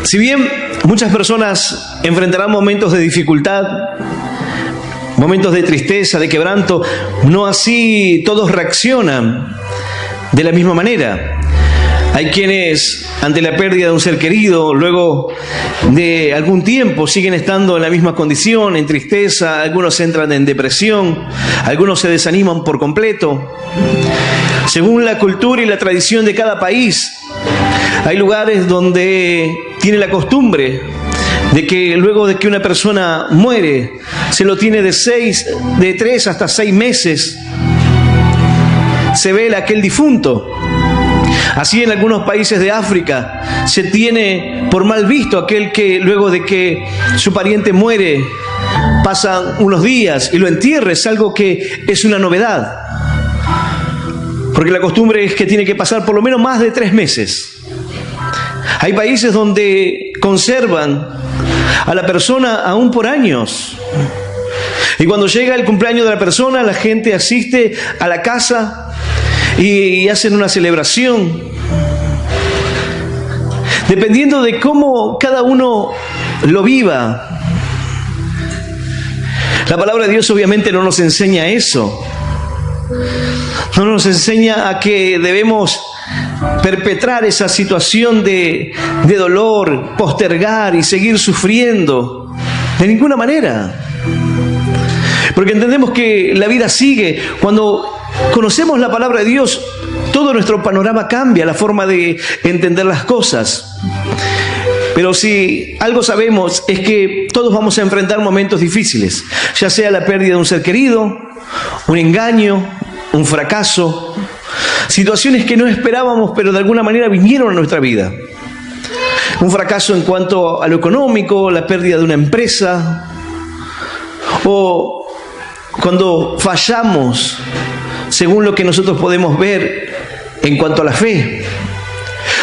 Si bien muchas personas enfrentarán momentos de dificultad, momentos de tristeza, de quebranto, no así todos reaccionan de la misma manera. Hay quienes, ante la pérdida de un ser querido, luego de algún tiempo siguen estando en la misma condición, en tristeza, algunos entran en depresión, algunos se desaniman por completo. Según la cultura y la tradición de cada país, hay lugares donde tiene la costumbre de que luego de que una persona muere, se lo tiene de 3 hasta 6 meses, se vela aquel difunto. Así en algunos países de África se tiene por mal visto aquel que luego de que su pariente muere, pasan unos días y lo entierra. Es algo que es una novedad, porque la costumbre es que tiene que pasar por lo menos más de 3 meses. Hay países donde conservan a la persona aún por años. Y cuando llega el cumpleaños de la persona, la gente asiste a la casa y hacen una celebración. Dependiendo de cómo cada uno lo viva. La palabra de Dios obviamente no nos enseña eso. No nos enseña a que debemos perpetrar esa situación de dolor, postergar y seguir sufriendo. De ninguna manera. Porque entendemos que la vida sigue. Cuando conocemos la palabra de Dios, todo nuestro panorama cambia, la forma de entender las cosas. Pero si algo sabemos es que todos vamos a enfrentar momentos difíciles, ya sea la pérdida de un ser querido, un engaño, un fracaso, situaciones que no esperábamos pero de alguna manera vinieron a nuestra vida. Un fracaso en cuanto a lo económico, la pérdida de una empresa, o cuando fallamos según lo que nosotros podemos ver en cuanto a la fe,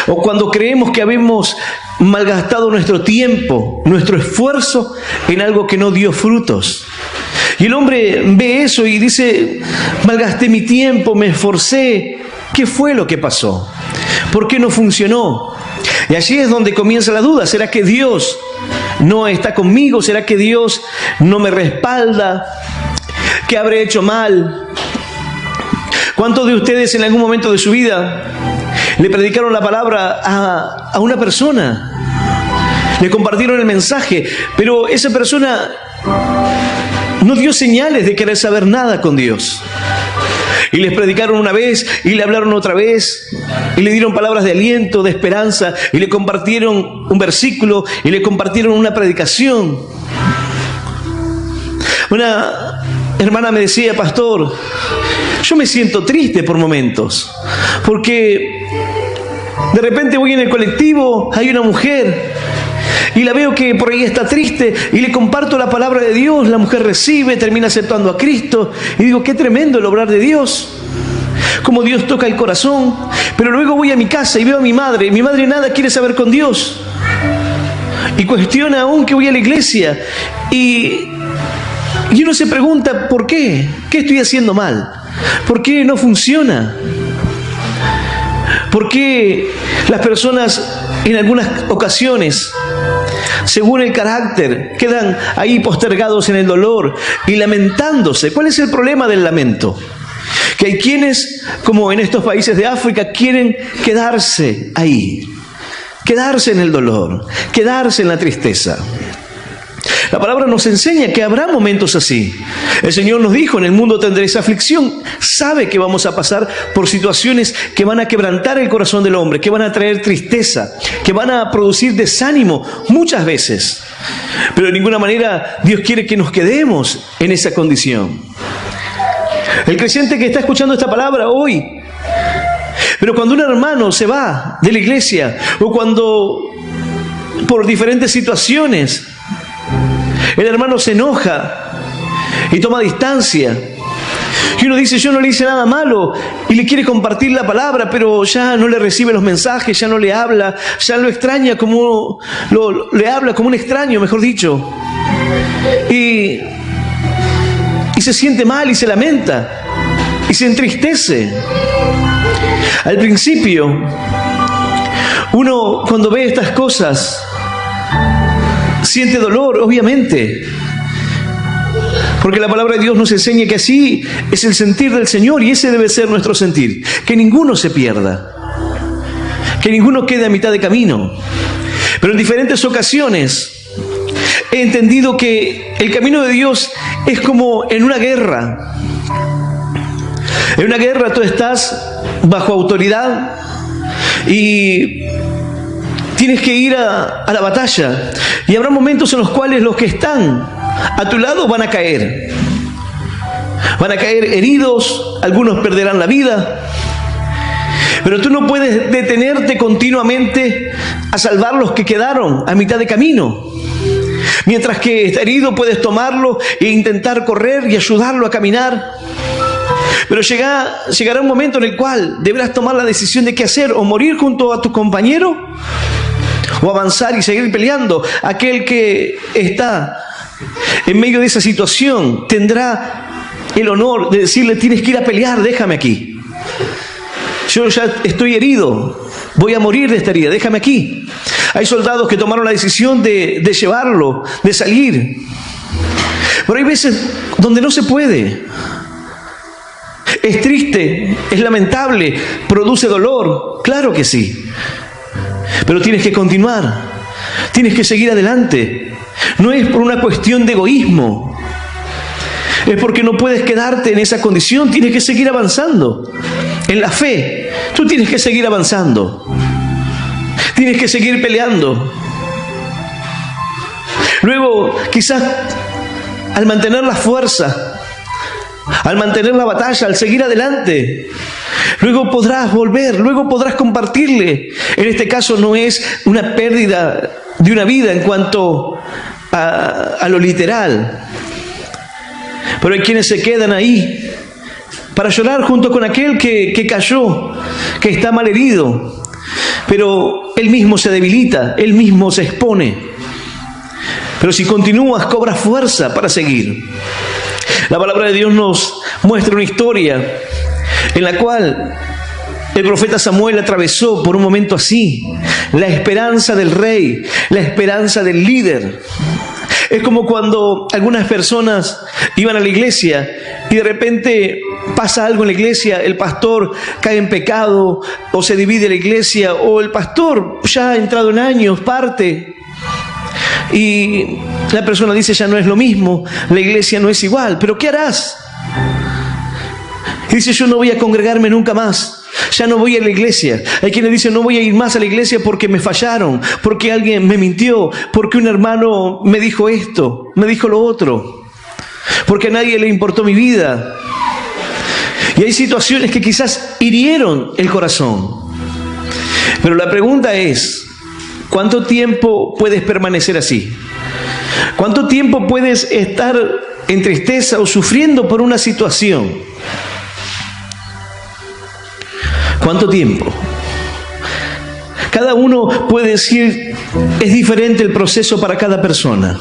o cuando creemos que habemos malgastado nuestro tiempo, nuestro esfuerzo en algo que no dio frutos. Y el hombre ve eso y dice: malgasté mi tiempo, me esforcé. ¿Qué fue lo que pasó? ¿Por qué no funcionó? Y allí es donde comienza la duda. ¿Será que Dios no está conmigo? ¿Será que Dios no me respalda? ¿Qué habré hecho mal? ¿Cuántos de ustedes en algún momento de su vida le predicaron la palabra a una persona? Le compartieron el mensaje, pero esa persona no dio señales de querer saber nada con Dios. Y les predicaron una vez y le hablaron otra vez y le dieron palabras de aliento, de esperanza, y le compartieron un versículo y le compartieron una predicación. Una hermana me decía: pastor, yo me siento triste por momentos, porque de repente voy en el colectivo, hay una mujer y la veo que por ahí está triste y le comparto la palabra de Dios, la mujer recibe, termina aceptando a Cristo y digo: qué tremendo el obrar de Dios, cómo Dios toca el corazón. Pero luego voy a mi casa y veo a mi madre nada quiere saber con Dios y cuestiona aún que voy a la iglesia, y uno se pregunta: ¿por qué? ¿Qué estoy haciendo mal? ¿Por qué no funciona? ¿Por qué las personas en algunas ocasiones, según el carácter, quedan ahí postergados en el dolor y lamentándose? ¿Cuál es el problema del lamento? Que hay quienes, como en estos países de África, quieren quedarse ahí, quedarse en el dolor, quedarse en la tristeza. La palabra nos enseña que habrá momentos así. El Señor nos dijo: en el mundo tendréis aflicción. Sabe que vamos a pasar por situaciones que van a quebrantar el corazón del hombre, que van a traer tristeza, que van a producir desánimo muchas veces. Pero de ninguna manera Dios quiere que nos quedemos en esa condición. El creyente que está escuchando esta palabra hoy, pero cuando un hermano se va de la iglesia, o cuando por diferentes situaciones el hermano se enoja y toma distancia, y uno dice: yo no le hice nada malo, y le quiere compartir la palabra, pero ya no le recibe los mensajes, ya no le habla, ya lo extraña como le habla como un extraño, mejor dicho, y se siente mal y se lamenta y se entristece. Al principio, uno cuando ve estas cosas siente dolor, obviamente. Porque la palabra de Dios nos enseña que así es el sentir del Señor y ese debe ser nuestro sentir. Que ninguno se pierda. Que ninguno quede a mitad de camino. Pero en diferentes ocasiones he entendido que el camino de Dios es como en una guerra. En una guerra tú estás bajo autoridad y tienes que ir a la batalla. Y habrá momentos en los cuales los que están a tu lado van a caer. Van a caer heridos, algunos perderán la vida. Pero tú no puedes detenerte continuamente a salvar los que quedaron a mitad de camino. Mientras que está herido puedes tomarlo e intentar correr y ayudarlo a caminar. Pero llegará un momento en el cual deberás tomar la decisión de qué hacer, o morir junto a tu compañero, o avanzar y seguir peleando. Aquel que está en medio de esa situación tendrá el honor de decirle: tienes que ir a pelear, déjame aquí. Yo ya estoy herido, voy a morir de esta herida, déjame aquí. Hay soldados que tomaron la decisión de llevarlo, de salir. Pero hay veces donde no se puede. Es triste, es lamentable, produce dolor, claro que sí. Pero tienes que continuar, tienes que seguir adelante. No es por una cuestión de egoísmo, es porque no puedes quedarte en esa condición, tienes que seguir avanzando. En la fe, tú tienes que seguir avanzando, tienes que seguir peleando. Luego, quizás al mantener la fuerza, al mantener la batalla, al seguir adelante, luego podrás volver, luego podrás compartirle. En este caso no es una pérdida de una vida en cuanto a lo literal, pero hay quienes se quedan ahí para llorar junto con aquel que cayó, que está mal herido, pero él mismo se debilita, él mismo se expone. Pero si continúas, cobras fuerza para seguir. La palabra de Dios nos muestra una historia en la cual el profeta Samuel atravesó por un momento así, la esperanza del rey, la esperanza del líder. Es como cuando algunas personas iban a la iglesia y de repente pasa algo en la iglesia, el pastor cae en pecado, o se divide la iglesia, o el pastor ya ha entrado en años, parte. Y la persona dice: ya no es lo mismo, la iglesia no es igual. ¿Pero qué harás? Y dice: yo no voy a congregarme nunca más, ya no voy a la iglesia. Hay quienes dicen: no voy a ir más a la iglesia porque me fallaron, porque alguien me mintió, porque un hermano me dijo esto, me dijo lo otro, porque a nadie le importó mi vida. Y hay situaciones que quizás hirieron el corazón. Pero la pregunta es: ¿cuánto tiempo puedes permanecer así? ¿Cuánto tiempo puedes estar en tristeza o sufriendo por una situación? ¿Cuánto tiempo? Cada uno puede decir, es diferente el proceso para cada persona.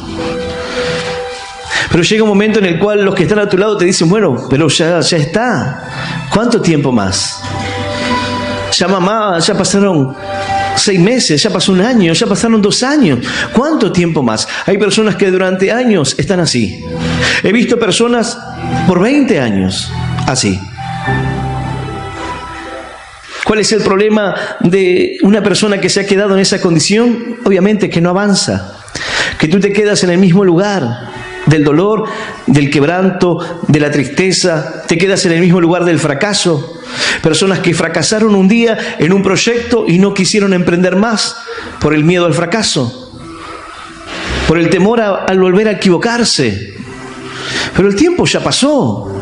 Pero llega un momento en el cual los que están a tu lado te dicen: bueno, pero ya está. ¿Cuánto tiempo más? Ya mamá, ya pasaron 6 meses, ya pasó 1 año, ya pasaron 2 años. ¿Cuánto tiempo más? Hay personas que durante años están así. He visto personas por 20 años así. ¿Cuál es el problema de una persona que se ha quedado en esa condición? Obviamente que no avanza, que tú te quedas en el mismo lugar del dolor, del quebranto, de la tristeza, te quedas en el mismo lugar del fracaso. Personas que fracasaron un día en un proyecto y no quisieron emprender más por el miedo al fracaso, por el temor al volver a equivocarse. Pero el tiempo ya pasó.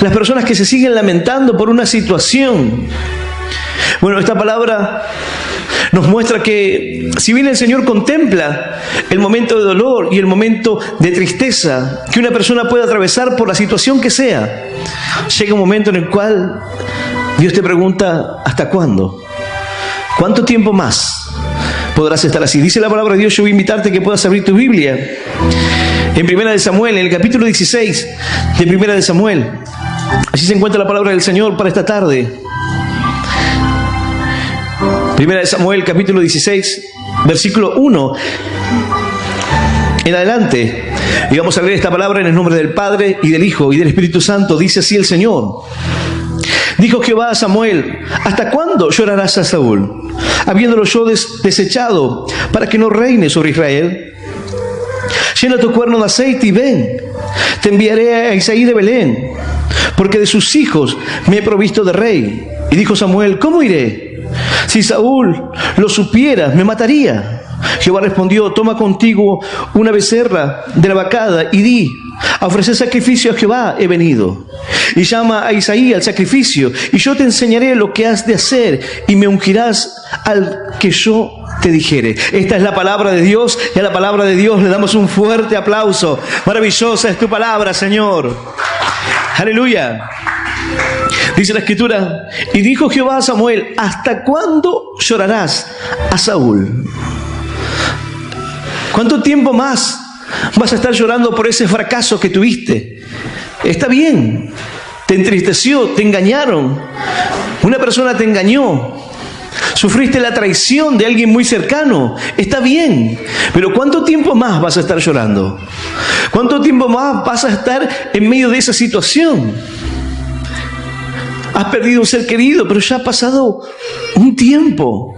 Las personas que se siguen lamentando por una situación. Bueno, esta palabra nos muestra que si bien el Señor contempla el momento de dolor y el momento de tristeza que una persona puede atravesar por la situación que sea, llega un momento en el cual Dios te pregunta: ¿hasta cuándo? ¿Cuánto tiempo más podrás estar así? Dice la palabra de Dios, yo voy a invitarte a que puedas abrir tu Biblia en Primera de Samuel, en el capítulo 16 de Primera de Samuel. Allí se encuentra la palabra del Señor para esta tarde. Primera de Samuel, capítulo 16, versículo 1 en adelante. Y vamos a leer esta palabra en el nombre del Padre, y del Hijo, y del Espíritu Santo. Dice así el Señor. Dijo Jehová a Samuel: ¿hasta cuándo llorarás a Saúl, habiéndolo yo desechado, para que no reine sobre Israel? Llena tu cuerno de aceite y ven. Te enviaré a Isaí de Belén, porque de sus hijos me he provisto de rey. Y dijo Samuel: ¿cómo iré? Si Saúl lo supiera, me mataría. Jehová respondió: toma contigo una becerra de la vacada y di: a ofrecer sacrificio a Jehová he venido. Y llama a Isaí al sacrificio, y yo te enseñaré lo que has de hacer, y me ungirás al que yo te dijere. Esta es la palabra de Dios, y a la palabra de Dios le damos un fuerte aplauso. Maravillosa es tu palabra, Señor. Aleluya. Dice la Escritura: y dijo Jehová a Samuel: ¿hasta cuándo llorarás a Saúl? ¿Cuánto tiempo más vas a estar llorando por ese fracaso que tuviste? Está bien, te entristeció, te engañaron, una persona te engañó, sufriste la traición de alguien muy cercano. Está bien, pero ¿cuánto tiempo más vas a estar llorando? ¿Cuánto tiempo más vas a estar en medio de esa situación? Has perdido un ser querido, pero ya ha pasado un tiempo.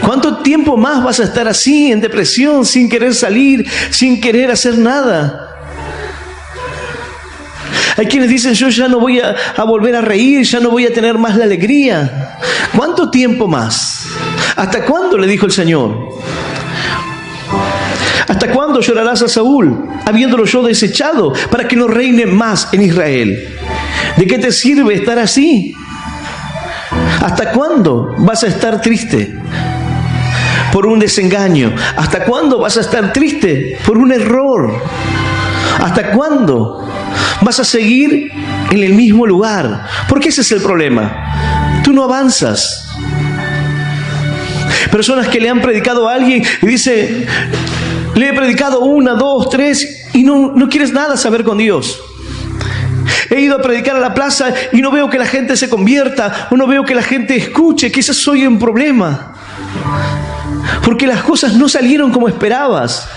¿Cuánto tiempo más vas a estar así, en depresión, sin querer salir, sin querer hacer nada? Hay quienes dicen: yo ya no voy a volver a reír, ya no voy a tener más la alegría. ¿Cuánto tiempo más? ¿Hasta cuándo? Le dijo el Señor. ¿Hasta cuándo llorarás a Saúl, habiéndolo yo desechado, para que no reine más en Israel? ¿De qué te sirve estar así? ¿Hasta cuándo vas a estar triste por un desengaño? ¿Hasta cuándo vas a estar triste por un error? ¿Hasta cuándo vas a seguir en el mismo lugar? Porque ese es el problema. Tú no avanzas. Personas que le han predicado a alguien y dice: le he predicado 1, 2, 3 y no quieres nada saber con Dios. He ido a predicar a la plaza y no veo que la gente se convierta, o no veo que la gente escuche. Quizás soy un problema, porque las cosas no salieron como esperabas,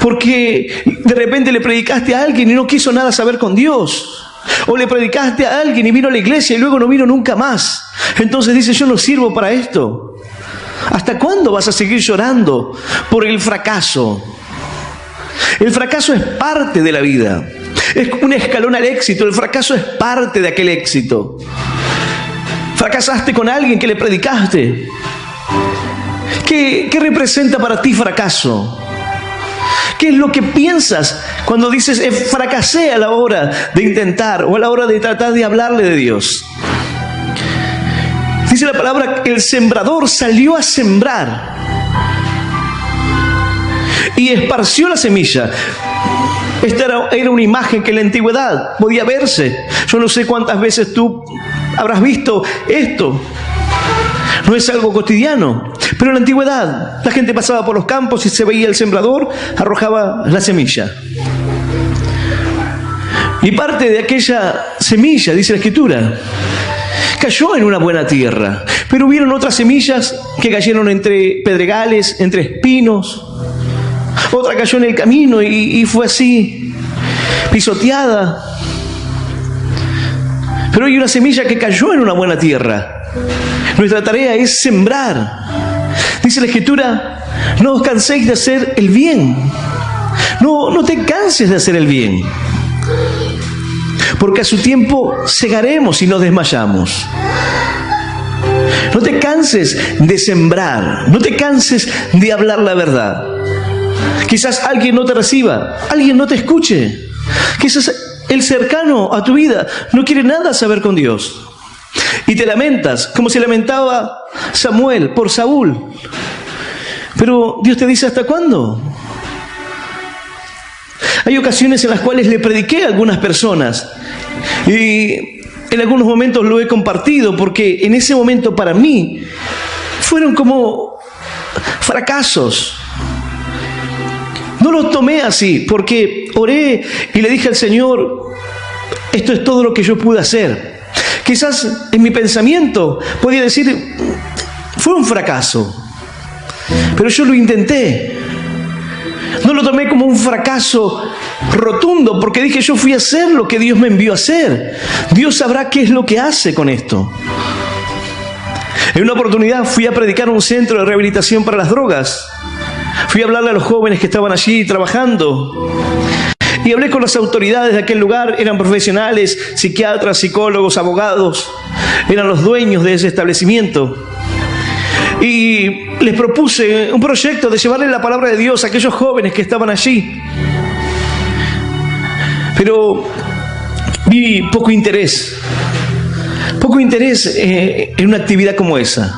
porque de repente le predicaste a alguien y no quiso nada saber con Dios, o le predicaste a alguien y vino a la iglesia y luego no vino nunca más. Entonces dice: yo no sirvo para esto. ¿Hasta cuándo vas a seguir llorando por el fracaso? El fracaso es parte de la vida. Es un escalón al éxito. El fracaso es parte de aquel éxito. Fracasaste con alguien que le predicaste. ¿Qué representa para ti fracaso? ¿Qué es lo que piensas cuando dices: fracasé a la hora de intentar o a la hora de tratar de hablarle de Dios? Dice la palabra: el sembrador salió a sembrar y esparció la semilla. Esta era una imagen que en la antigüedad podía verse. Yo no sé cuántas veces tú habrás visto esto. No es algo cotidiano, pero en la antigüedad la gente pasaba por los campos y se veía el sembrador, arrojaba la semilla. Y parte de aquella semilla, dice la Escritura, cayó en una buena tierra, pero hubieron otras semillas que cayeron entre pedregales, entre espinos. Otra cayó en el camino y fue así, pisoteada. Pero hay una semilla que cayó en una buena tierra. Nuestra tarea es sembrar. Dice la Escritura: no os canséis de hacer el bien. No te canses de hacer el bien, porque a su tiempo segaremos y no desmayamos. No te canses de sembrar, no te canses de hablar la verdad. Quizás alguien no te reciba, alguien no te escuche. Quizás el cercano a tu vida no quiere nada saber con Dios. Y te lamentas, como se lamentaba Samuel por Saúl. Pero Dios te dice: ¿hasta cuándo? Hay ocasiones en las cuales le prediqué a algunas personas y en algunos momentos lo he compartido, porque en ese momento para mí fueron como fracasos. No lo tomé así, porque oré y le dije al Señor: esto es todo lo que yo pude hacer. Quizás en mi pensamiento podía decir: Fue un fracaso, pero yo lo intenté. No lo tomé como un fracaso rotundo, porque dije, yo fui a hacer lo que Dios me envió a hacer. Dios sabrá qué es lo que hace con esto. En una oportunidad fui a predicar a un centro de rehabilitación para las drogas. Fui a hablarle a los jóvenes que estaban allí trabajando. Y hablé con las autoridades de aquel lugar. Eran profesionales, psiquiatras, psicólogos, abogados. Eran los dueños de ese establecimiento. Y les propuse un proyecto de llevarle la palabra de Dios a aquellos jóvenes que estaban allí. Pero vi poco interés en una actividad como esa.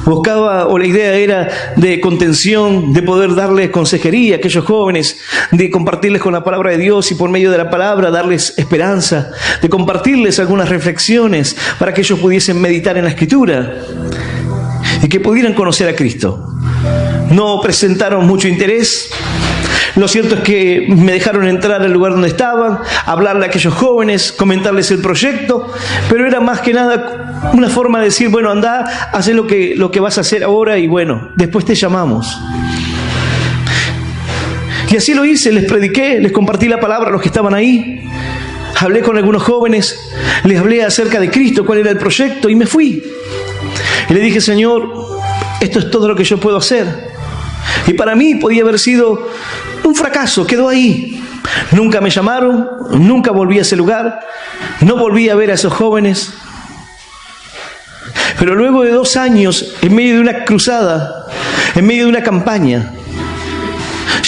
Buscaba, o la idea era de contención, de poder darles consejería a aquellos jóvenes, de compartirles con la palabra de Dios y por medio de la palabra darles esperanza, de compartirles algunas reflexiones para que ellos pudiesen meditar en la Escritura y que pudieran conocer a Cristo. No presentaron mucho interés. Lo cierto es que me dejaron entrar al lugar donde estaban, hablarle a aquellos jóvenes, comentarles el proyecto, pero era más que nada una forma de decir, bueno, anda, haz lo que vas a hacer ahora y bueno, después te llamamos. Y así lo hice, les prediqué, les compartí la palabra a los que estaban ahí, hablé con algunos jóvenes, les hablé acerca de Cristo, cuál era el proyecto y me fui. Y le dije, Señor, esto es todo lo que yo puedo hacer. Y para mí podía haber sido un fracaso, quedó ahí. Nunca me llamaron, nunca volví a ese lugar, no volví a ver a esos jóvenes. Pero luego de 2 años, en medio de una cruzada, en medio de una campaña,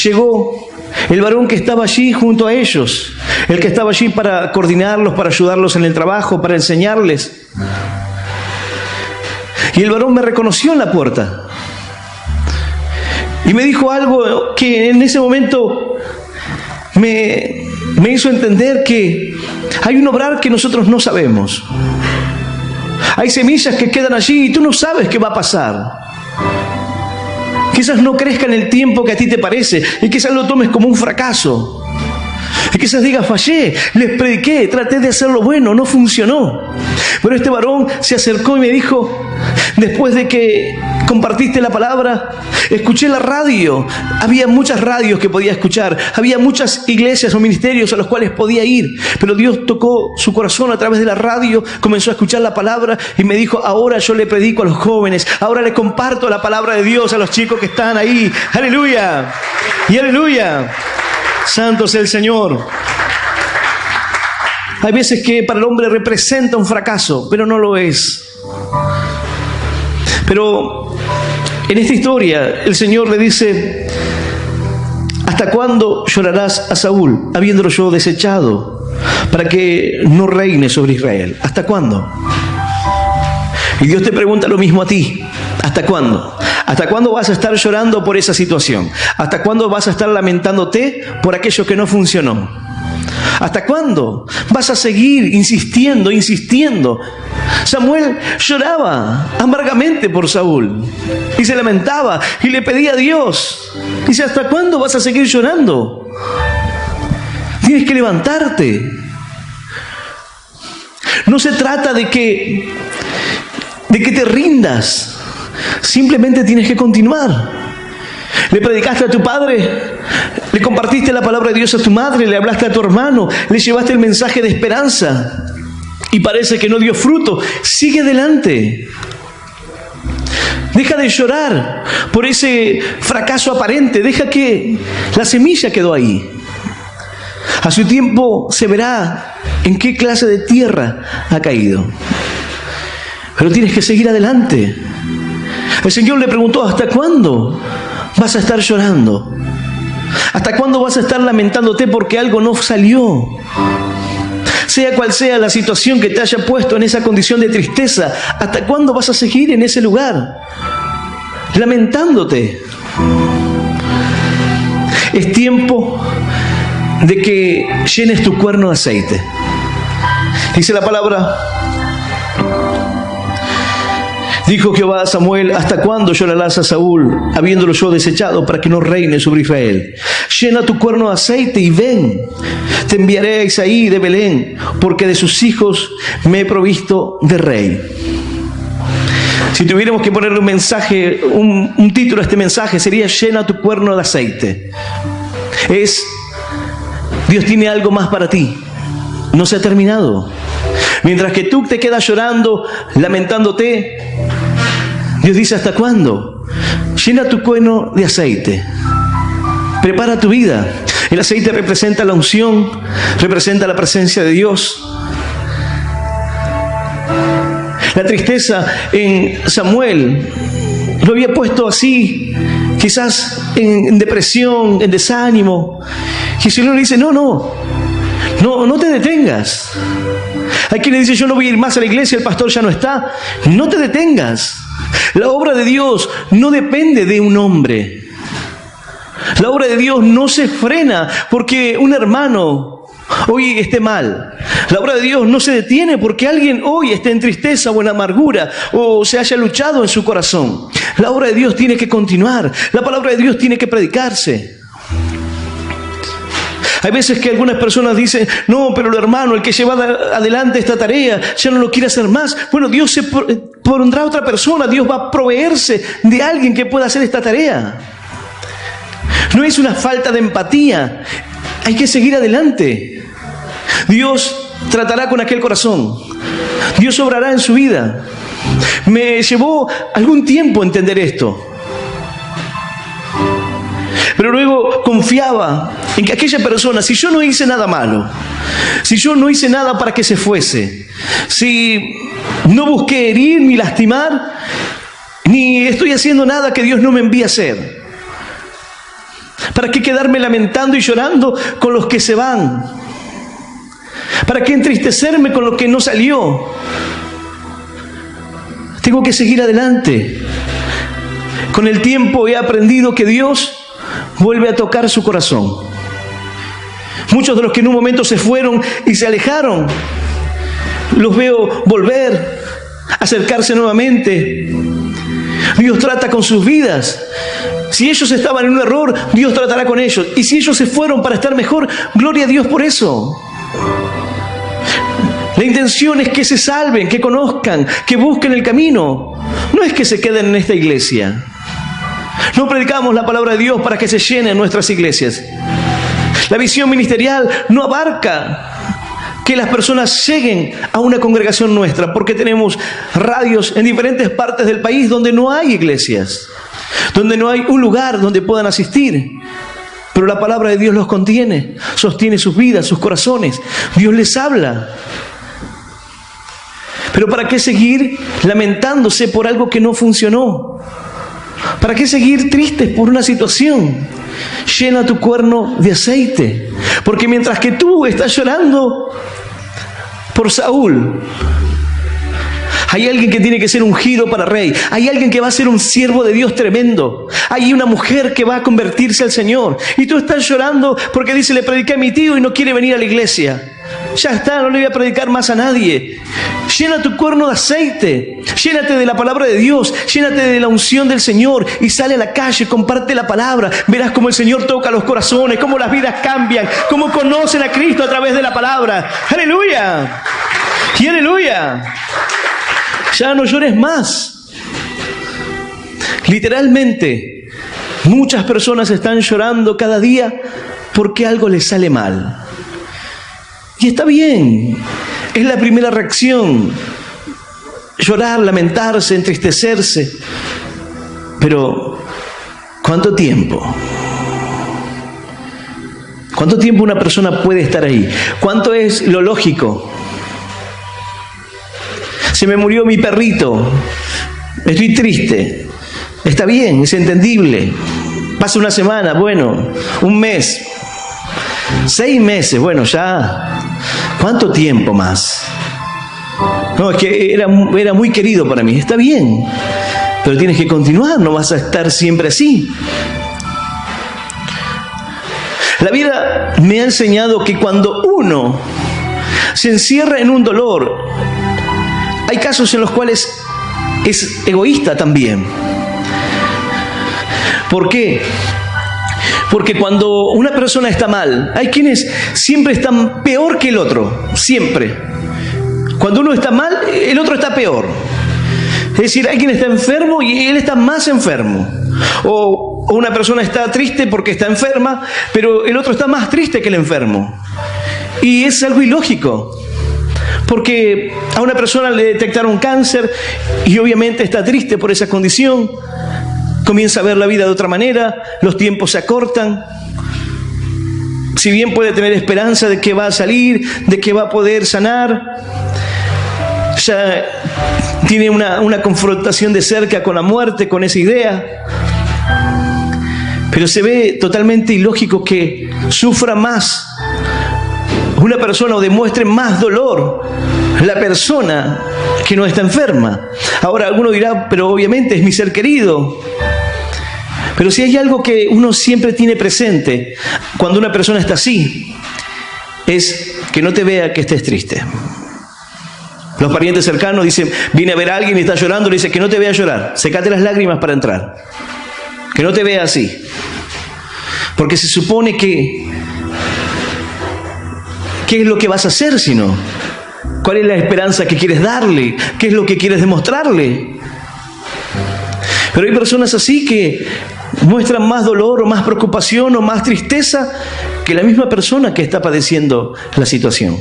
llegó el varón que estaba allí junto a ellos, el que estaba allí para coordinarlos, para ayudarlos en el trabajo, para enseñarles. Y el varón me reconoció en la puerta. Y me dijo algo que en ese momento me hizo entender que hay un obrar que nosotros no sabemos. Hay semillas que quedan allí y tú no sabes qué va a pasar. Quizás no crezca en el tiempo que a ti te parece y quizás lo tomes como un fracaso. Y quizás digas, fallé, les prediqué, traté de hacer lo bueno, no funcionó. Pero este varón se acercó y me dijo, después de que compartiste la palabra, escuché la radio. Había muchas radios que podía escuchar, había muchas iglesias o ministerios a los cuales podía ir, pero Dios tocó su corazón a través de la radio, comenzó a escuchar la palabra y me dijo, ahora yo le predico a los jóvenes, ahora le comparto la palabra de Dios a los chicos que están ahí. ¡Aleluya! Y aleluya. Santo es el Señor. Hay veces que para el hombre representa un fracaso, pero no lo es. Pero en esta historia el Señor le dice, ¿hasta cuándo llorarás a Saúl, habiéndolo yo desechado, para que no reine sobre Israel? ¿Hasta cuándo? Y Dios te pregunta lo mismo a ti. ¿Hasta cuándo? ¿Hasta cuándo vas a estar llorando por esa situación? ¿Hasta cuándo vas a estar lamentándote por aquello que no funcionó? ¿Hasta cuándo vas a seguir insistiendo? Samuel lloraba amargamente por Saúl y se lamentaba y le pedía a Dios. Dice, ¿hasta cuándo vas a seguir llorando? Tienes que levantarte. No se trata de que te rindas. Simplemente tienes que continuar. Le predicaste a tu padre, le compartiste la palabra de Dios a tu madre, le hablaste a tu hermano, le llevaste el mensaje de esperanza y parece que no dio fruto. Sigue adelante. Deja de llorar por ese fracaso aparente. Deja que la semilla quedó ahí. A su tiempo se verá en qué clase de tierra ha caído. Pero tienes que seguir adelante. El Señor le preguntó, ¿hasta cuándo vas a estar llorando? ¿Hasta cuándo vas a estar lamentándote porque algo no salió? Sea cual sea la situación que te haya puesto en esa condición de tristeza, ¿hasta cuándo vas a seguir en ese lugar lamentándote? Es tiempo de que llenes tu cuerno de aceite. Dice la palabra, dijo Jehová a Samuel, ¿hasta cuándo llorarás a Saúl, habiéndolo yo desechado, para que no reine sobre Israel? Llena tu cuerno de aceite y ven. Te enviaré a Isaí de Belén, porque de sus hijos me he provisto de rey. Si tuviéramos que ponerle un mensaje, un título a este mensaje, sería llena tu cuerno de aceite. Dios tiene algo más para ti. No se ha terminado. Mientras que tú te quedas llorando, lamentándote, Dios dice, ¿hasta cuándo? Llena tu cuerno de aceite. Prepara tu vida. El aceite representa la unción, representa la presencia de Dios. La tristeza en Samuel lo había puesto así, quizás en depresión, en desánimo. Y el Señor le dice, no te detengas. Hay quienes dicen, yo no voy a ir más a la iglesia, el pastor ya no está. No te detengas. La obra de Dios no depende de un hombre. La obra de Dios no se frena porque un hermano hoy esté mal. La obra de Dios no se detiene porque alguien hoy esté en tristeza o en amargura o se haya luchado en su corazón. La obra de Dios tiene que continuar. La palabra de Dios tiene que predicarse. Hay veces que algunas personas dicen, no, pero el hermano, el que lleva adelante esta tarea, ya no lo quiere hacer más. Bueno, Dios se pondrá otra persona, Dios va a proveerse de alguien que pueda hacer esta tarea. No es una falta de empatía, hay que seguir adelante. Dios tratará con aquel corazón, Dios obrará en su vida. Me llevó algún tiempo entender esto. Pero luego confiaba en que aquella persona, si yo no hice nada malo, si yo no hice nada para que se fuese, si no busqué herir ni lastimar, ni estoy haciendo nada que Dios no me envíe a hacer, ¿para qué quedarme lamentando y llorando con los que se van? ¿Para qué entristecerme con lo que no salió? Tengo que seguir adelante. Con el tiempo he aprendido que Dios vuelve a tocar su corazón. Muchos de los que en un momento se fueron y se alejaron, los veo volver, acercarse nuevamente. Dios trata con sus vidas. Si ellos estaban en un error, Dios tratará con ellos. Y si ellos se fueron para estar mejor, gloria a Dios por eso. La intención es que se salven, que conozcan, que busquen el camino. No es que se queden en esta iglesia. No predicamos la palabra de Dios para que se llenen nuestras iglesias. La visión ministerial no abarca que las personas lleguen a una congregación nuestra, porque tenemos radios en diferentes partes del país donde no hay iglesias, donde no hay un lugar donde puedan asistir. Pero la palabra de Dios los contiene, sostiene sus vidas, sus corazones. Dios les habla. Pero ¿para qué seguir lamentándose por algo que no funcionó? ¿Para qué seguir tristes por una situación? Llena tu cuerno de aceite. Porque mientras que tú estás llorando por Saúl, hay alguien que tiene que ser ungido para rey. Hay alguien que va a ser un siervo de Dios tremendo. Hay una mujer que va a convertirse al Señor. Y tú estás llorando porque dice, le prediqué a mi tío y no quiere venir a la iglesia. Ya está, no le voy a predicar más a nadie. Llena tu cuerno de aceite. Llénate de la palabra de Dios. Llénate de la unción del Señor. Y sale a la calle, comparte la palabra. Verás cómo el Señor toca los corazones, cómo las vidas cambian, cómo conocen a Cristo a través de la palabra. ¡Aleluya! ¡Y aleluya! Ya no llores más. Literalmente, muchas personas están llorando cada día porque algo les sale mal. Y está bien, es la primera reacción. Llorar, lamentarse, entristecerse. Pero, ¿cuánto tiempo? ¿Cuánto tiempo una persona puede estar ahí? ¿Cuánto es lo lógico? Se me murió mi perrito, estoy triste. Está bien, es entendible. Pasa una semana, bueno, un mes, 6 meses, bueno, ya. ¿Cuánto tiempo más? No, es que era muy querido para mí. Está bien, pero tienes que continuar, no vas a estar siempre así. La vida me ha enseñado que cuando uno se encierra en un dolor, hay casos en los cuales es egoísta también. ¿Por qué? Porque cuando una persona está mal, hay quienes siempre están peor que el otro, siempre. Cuando uno está mal, el otro está peor. Es decir, alguien está enfermo y él está más enfermo. O una persona está triste porque está enferma, pero el otro está más triste que el enfermo. Y es algo ilógico. Porque a una persona le detectaron cáncer y obviamente está triste por esa condición. Comienza a ver la vida de otra manera, los tiempos se acortan. Si bien puede tener esperanza de que va a salir, de que va a poder sanar, ya tiene una confrontación de cerca con la muerte, con esa idea. Pero se ve totalmente ilógico que sufra más una persona o demuestre más dolor la persona que no está enferma. Ahora alguno dirá, pero obviamente es mi ser querido. Pero si hay algo que uno siempre tiene presente cuando una persona está así, es que no te vea que estés triste. Los parientes cercanos dicen, viene a ver a alguien y está llorando, le dice que no te vea llorar, secate las lágrimas para entrar. Que no te vea así. Porque se supone que, ¿qué es lo que vas a hacer si no? ¿Cuál es la esperanza que quieres darle? ¿Qué es lo que quieres demostrarle? Pero hay personas así que muestran más dolor o más preocupación o más tristeza que la misma persona que está padeciendo la situación.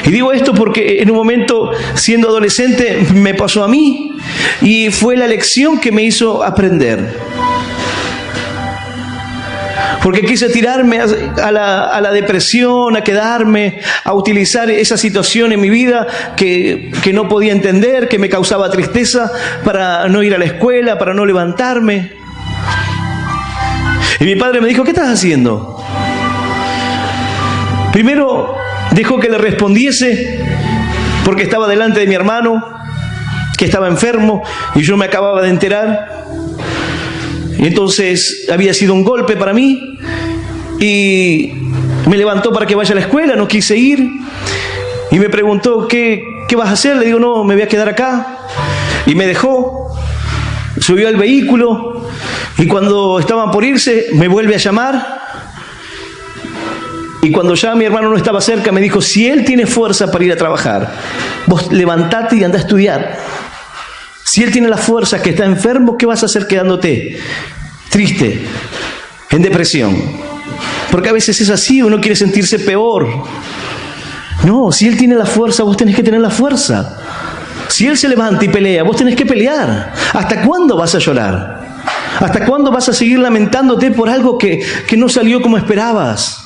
Y digo esto porque en un momento, siendo adolescente, me pasó a mí y fue la lección que me hizo aprender. Porque quise tirarme a la depresión, a quedarme, a utilizar esa situación en mi vida que no podía entender, que me causaba tristeza, para no ir a la escuela, para no levantarme. Y mi padre me dijo, ¿qué estás haciendo? Primero dejó que le respondiese porque estaba delante de mi hermano, que estaba enfermo, y yo me acababa de enterar. Y entonces había sido un golpe para mí y me levantó para que vaya a la escuela, no quise ir y me preguntó, ¿qué vas a hacer? Le digo, no, me voy a quedar acá. Y me dejó, subió al vehículo y cuando estaban por irse me vuelve a llamar y cuando ya mi hermano no estaba cerca me dijo, si él tiene fuerza para ir a trabajar, vos levantate y anda a estudiar. Si él tiene la fuerza que está enfermo, ¿qué vas a hacer quedándote triste, en depresión? Porque a veces es así, uno quiere sentirse peor. No, si él tiene la fuerza, vos tenés que tener la fuerza. Si él se levanta y pelea, vos tenés que pelear. ¿Hasta cuándo vas a llorar? ¿Hasta cuándo vas a seguir lamentándote por algo que no salió como esperabas?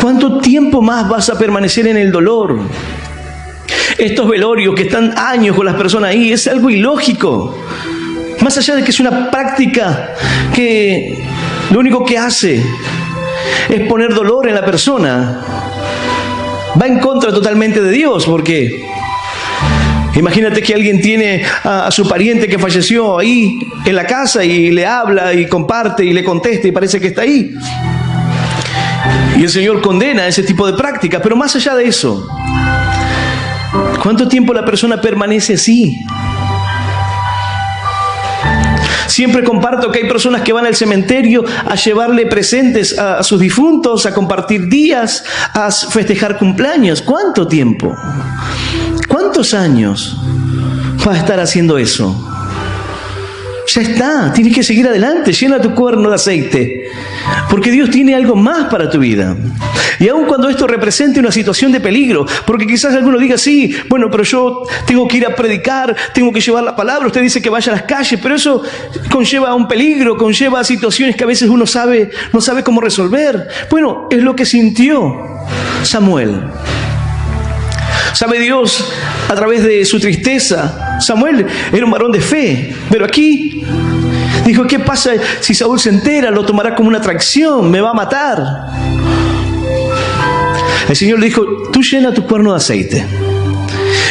¿Cuánto tiempo más vas a permanecer en el dolor? Estos velorios que están años con las personas ahí, es algo ilógico. Más allá de que es una práctica que lo único que hace es poner dolor en la persona, va en contra totalmente de Dios, porque imagínate que alguien tiene a su pariente que falleció ahí en la casa y le habla y comparte y le contesta y parece que está ahí. Y el Señor condena ese tipo de prácticas, pero más allá de eso, ¿cuánto tiempo la persona permanece así? Siempre comparto que hay personas que van al cementerio a llevarle presentes a sus difuntos, a compartir días, a festejar cumpleaños. ¿Cuánto tiempo? ¿Cuántos años vas a estar haciendo eso? Ya está, tienes que seguir adelante, llena tu cuerno de aceite, porque Dios tiene algo más para tu vida. Y aun cuando esto represente una situación de peligro, porque quizás alguno diga, sí, bueno, pero yo tengo que ir a predicar, tengo que llevar la palabra, usted dice que vaya a las calles, pero eso conlleva un peligro, conlleva situaciones que a veces uno no sabe cómo resolver. Bueno, es lo que sintió Samuel. ¿Sabe Dios a través de su tristeza? Samuel era un varón de fe, pero aquí dijo, ¿qué pasa si Saúl se entera? Lo tomará como una atracción, me va a matar. El Señor le dijo, tú llena tu cuerno de aceite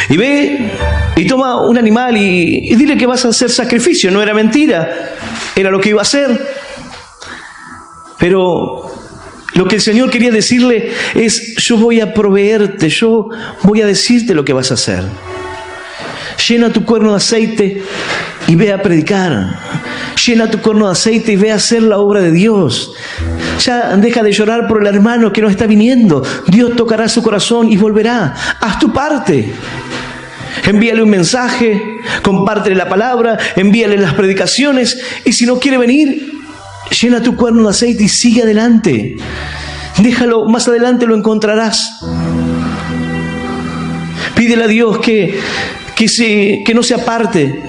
y ve y toma un animal y dile que vas a hacer sacrificio. No era mentira, era lo que iba a hacer. Pero lo que el Señor quería decirle es, yo voy a proveerte, yo voy a decirte lo que vas a hacer. Llena tu cuerno de aceite y ve a predicar. Llena tu cuerno de aceite y ve a hacer la obra de Dios. Ya deja de llorar por el hermano que no está viniendo. Dios tocará su corazón y volverá. Haz tu parte. Envíale un mensaje, compártele la palabra, envíale las predicaciones. Y si no quiere venir, llena tu cuerno de aceite y sigue adelante. Déjalo, más adelante lo encontrarás. Pídele a Dios que no se aparte,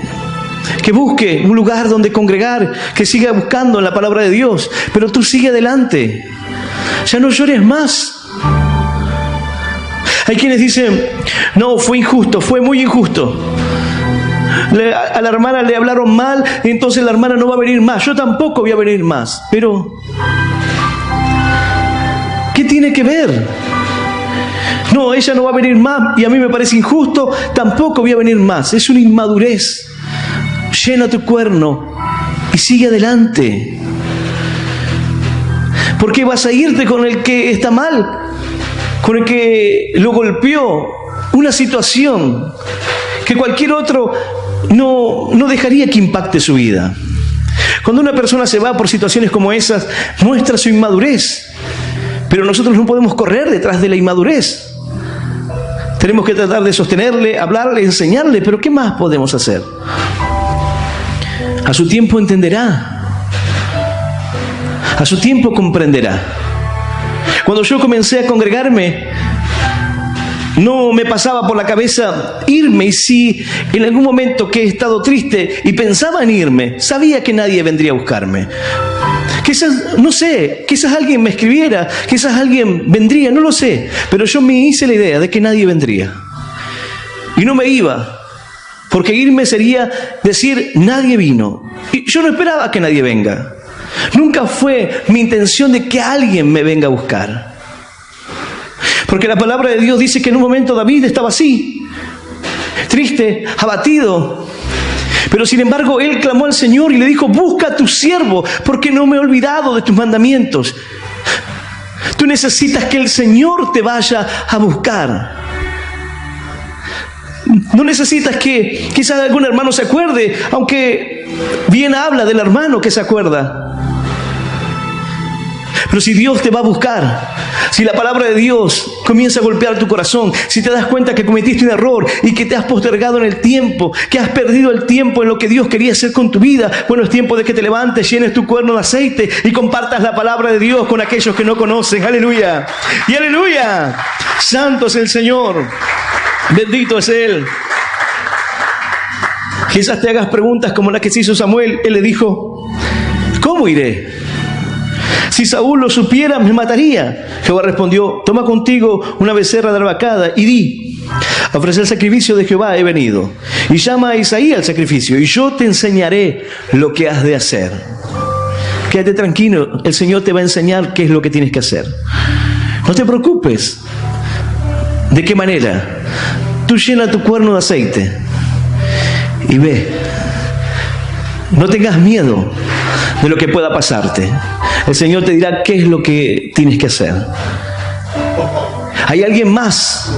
que busque un lugar donde congregar, que siga buscando en la palabra de Dios, pero tú sigue adelante. Ya no llores más. Hay quienes dicen, no, fue injusto, fue muy injusto. A la hermana le hablaron mal, entonces la hermana no va a venir más. Yo tampoco voy a venir más. Pero, ¿qué tiene que ver? No, ella no va a venir más y a mí me parece injusto, tampoco voy a venir más. Es una inmadurez. Llena tu cuerno y sigue adelante. ¿Por qué vas a irte con el que está mal? Con el que lo golpeó, una situación que cualquier otro no dejaría que impacte su vida. Cuando una persona se va por situaciones como esas, muestra su inmadurez. Pero nosotros no podemos correr detrás de la inmadurez. Tenemos que tratar de sostenerle, hablarle, enseñarle, pero ¿qué más podemos hacer? A su tiempo entenderá. A su tiempo comprenderá. Cuando yo comencé a congregarme, no me pasaba por la cabeza irme, y si en algún momento que he estado triste y pensaba en irme, sabía que nadie vendría a buscarme. Quizás, no sé, quizás alguien me escribiera, quizás alguien vendría, no lo sé, pero yo me hice la idea de que nadie vendría. Y no me iba, porque irme sería decir, nadie vino. Y yo no esperaba que nadie venga. Nunca fue mi intención de que alguien me venga a buscar. Porque la palabra de Dios dice que en un momento David estaba así, triste, abatido. Pero sin embargo, él clamó al Señor y le dijo, busca a tu siervo, porque no me he olvidado de tus mandamientos. Tú necesitas que el Señor te vaya a buscar. No necesitas que quizás algún hermano se acuerde, aunque bien habla del hermano que se acuerda. Pero si Dios te va a buscar, si la palabra de Dios comienza a golpear tu corazón, si te das cuenta que cometiste un error y que te has postergado en el tiempo, que has perdido el tiempo en lo que Dios quería hacer con tu vida, bueno, es tiempo de que te levantes, llenes tu cuerno de aceite y compartas la palabra de Dios con aquellos que no conocen. ¡Aleluya! ¡Y aleluya! ¡Santo es el Señor! ¡Bendito es Él! Quizás te hagas preguntas como la que se hizo Samuel. Él le dijo, ¿cómo iré? Si Saúl lo supiera, me mataría. Jehová respondió, toma contigo una becerra de albacada y di, a ofrecer el sacrificio de Jehová he venido. Y llama a Isaí al sacrificio, y yo te enseñaré lo que has de hacer. Quédate tranquilo, el Señor te va a enseñar qué es lo que tienes que hacer. No te preocupes. ¿De qué manera? Tú llena tu cuerno de aceite y ve. No tengas miedo de lo que pueda pasarte. El Señor te dirá qué es lo que tienes que hacer. Hay alguien más.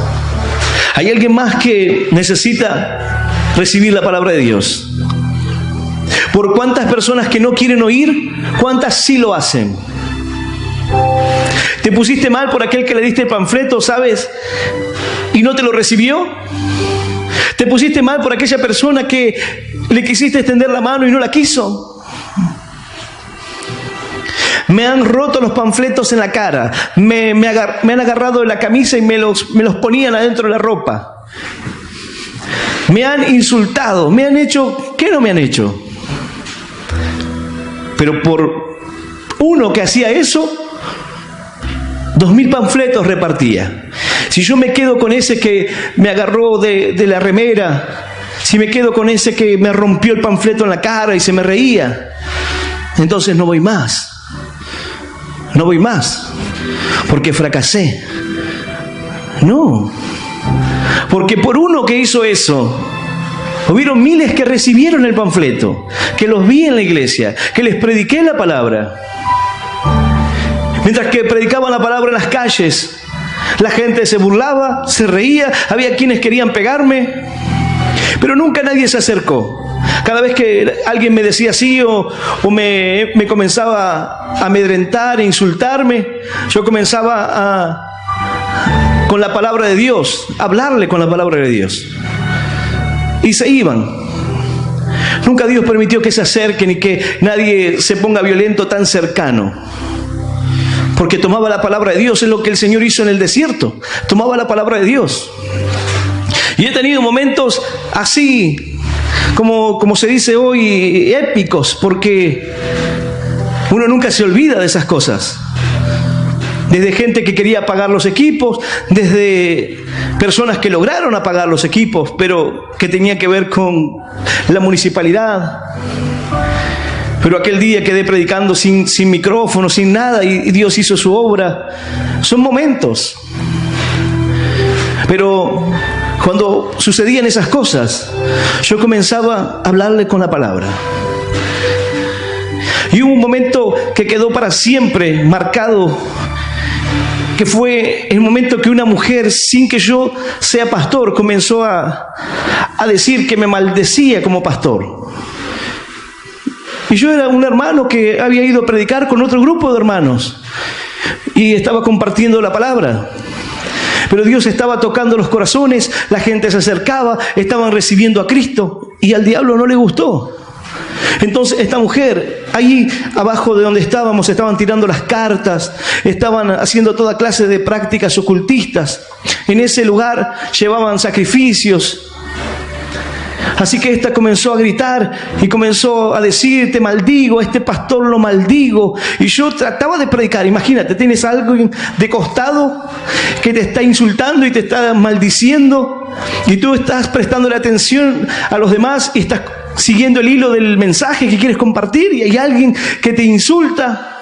Hay alguien más que necesita recibir la palabra de Dios. Por cuántas personas que no quieren oír, cuántas sí lo hacen. ¿Te pusiste mal por aquel que le diste el panfleto, sabes, y no te lo recibió? ¿Te pusiste mal por aquella persona que le quisiste extender la mano y no la quiso? Me han roto los panfletos en la cara, me han agarrado de la camisa y me los ponían adentro de la ropa. Me han insultado, me han hecho, ¿qué no me han hecho? Pero por uno que hacía eso, 2000 panfletos repartía. Si yo me quedo con ese que me agarró de la remera, si me quedo con ese que me rompió el panfleto en la cara y se me reía, entonces no voy más. No voy más, porque fracasé. No, porque por uno que hizo eso, hubieron miles que recibieron el panfleto, que los vi en la iglesia, que les prediqué la palabra. Mientras que predicaban la palabra en las calles, la gente se burlaba, se reía, había quienes querían pegarme, pero nunca nadie se acercó. Cada vez que alguien me decía sí o me comenzaba a amedrentar, a insultarme, yo comenzaba con la palabra de Dios, a hablarle con la palabra de Dios. Y se iban. Nunca Dios permitió que se acerquen y que nadie se ponga violento tan cercano. Porque tomaba la palabra de Dios, es lo que el Señor hizo en el desierto. Tomaba la palabra de Dios. Y he tenido momentos así, como se dice hoy, épicos, porque uno nunca se olvida de esas cosas. Desde gente que quería apagar los equipos, desde personas que lograron apagar los equipos, pero que tenía que ver con la municipalidad. Pero aquel día quedé predicando sin micrófono, sin nada, y Dios hizo su obra. Son momentos. Pero cuando sucedían esas cosas, yo comenzaba a hablarle con la palabra. Y hubo un momento que quedó para siempre marcado, que fue el momento que una mujer, sin que yo sea pastor, comenzó a decir que me maldecía como pastor. Y yo era un hermano que había ido a predicar con otro grupo de hermanos y estaba compartiendo la palabra. Pero Dios estaba tocando los corazones, la gente se acercaba, estaban recibiendo a Cristo y al diablo no le gustó. Entonces esta mujer, ahí abajo de donde estábamos, estaban tirando las cartas, estaban haciendo toda clase de prácticas ocultistas. En ese lugar llevaban sacrificios. Así que esta comenzó a gritar y comenzó a decir: te maldigo, a este pastor lo maldigo. Y yo trataba de predicar. Imagínate, tienes algo de costado que te está insultando y te está maldiciendo, y tú estás prestándole atención a los demás y estás siguiendo el hilo del mensaje que quieres compartir, y hay alguien que te insulta.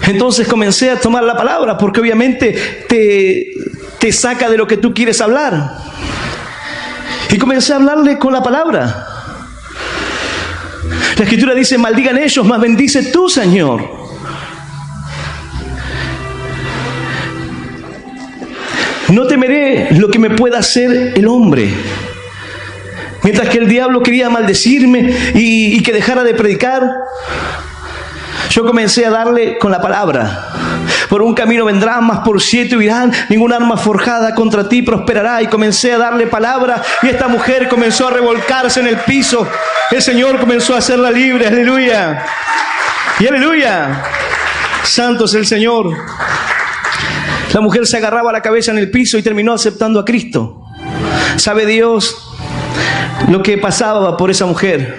Entonces comencé a tomar la palabra, porque obviamente te saca de lo que tú quieres hablar. Y comencé a hablarle con la palabra. La Escritura dice: maldigan ellos, mas bendice tú, Señor. No temeré lo que me pueda hacer el hombre. Mientras que el diablo quería maldecirme y que dejara de predicar, yo comencé a darle con la palabra. Por un camino vendrán, mas por 7 huirán, ninguna arma forjada contra ti prosperará. Y comencé a darle palabra, y esta mujer comenzó a revolcarse en el piso. El Señor comenzó a hacerla libre, aleluya. Y aleluya, santo es el Señor. La mujer se agarraba la cabeza en el piso y terminó aceptando a Cristo. ¿Sabe Dios lo que pasaba por esa mujer?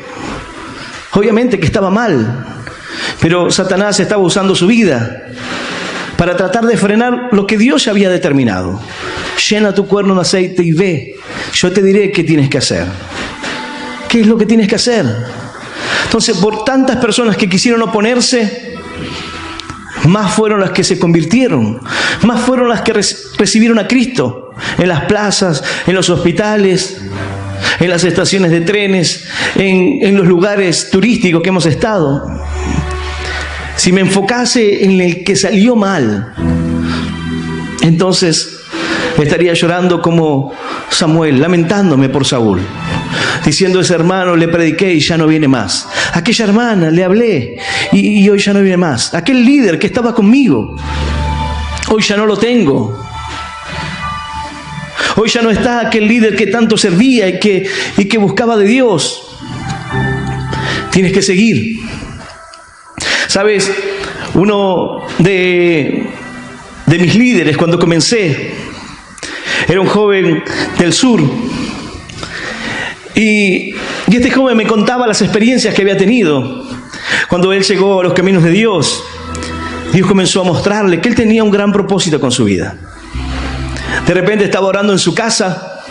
Obviamente que estaba mal, pero Satanás estaba usando su vida para tratar de frenar lo que Dios ya había determinado. Llena tu cuerno de aceite y ve, yo te diré qué tienes que hacer. ¿Qué es lo que tienes que hacer? Entonces, por tantas personas que quisieron oponerse, más fueron las que se convirtieron, más fueron las que recibieron a Cristo en las plazas, en los hospitales, en las estaciones de trenes, en los lugares turísticos que hemos estado. Si me enfocase en el que salió mal, entonces estaría llorando como Samuel, lamentándome por Saúl, diciendo: ese hermano le prediqué y ya no viene más. Aquella hermana le hablé y hoy ya no viene más. Aquel líder que estaba conmigo, hoy ya no lo tengo. Hoy ya no está aquel líder que tanto servía y que buscaba de Dios. Tienes que seguir. ¿Sabes? Uno de mis líderes cuando comencé era un joven del sur. Y este joven me contaba las experiencias que había tenido. Cuando él llegó a los caminos de Dios, Dios comenzó a mostrarle que él tenía un gran propósito con su vida. De repente estaba orando en su casa.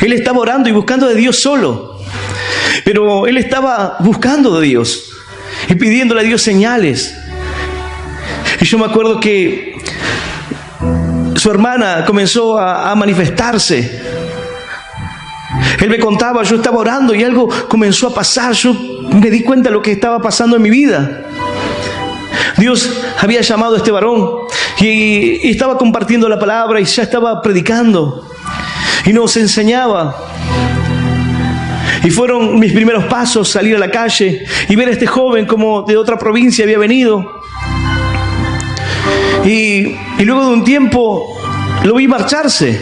Él estaba orando y buscando de Dios solo. Pero él estaba buscando de Dios y pidiéndole a Dios señales. Y yo me acuerdo que su hermana comenzó a manifestarse. Él me contaba, yo estaba orando y algo comenzó a pasar. Yo me di cuenta de lo que estaba pasando en mi vida. Dios había llamado a este varón y estaba compartiendo la palabra y ya estaba predicando y nos enseñaba. Y fueron mis primeros pasos, salir a la calle y ver a este joven como de otra provincia había venido. Y luego de un tiempo lo vi marcharse,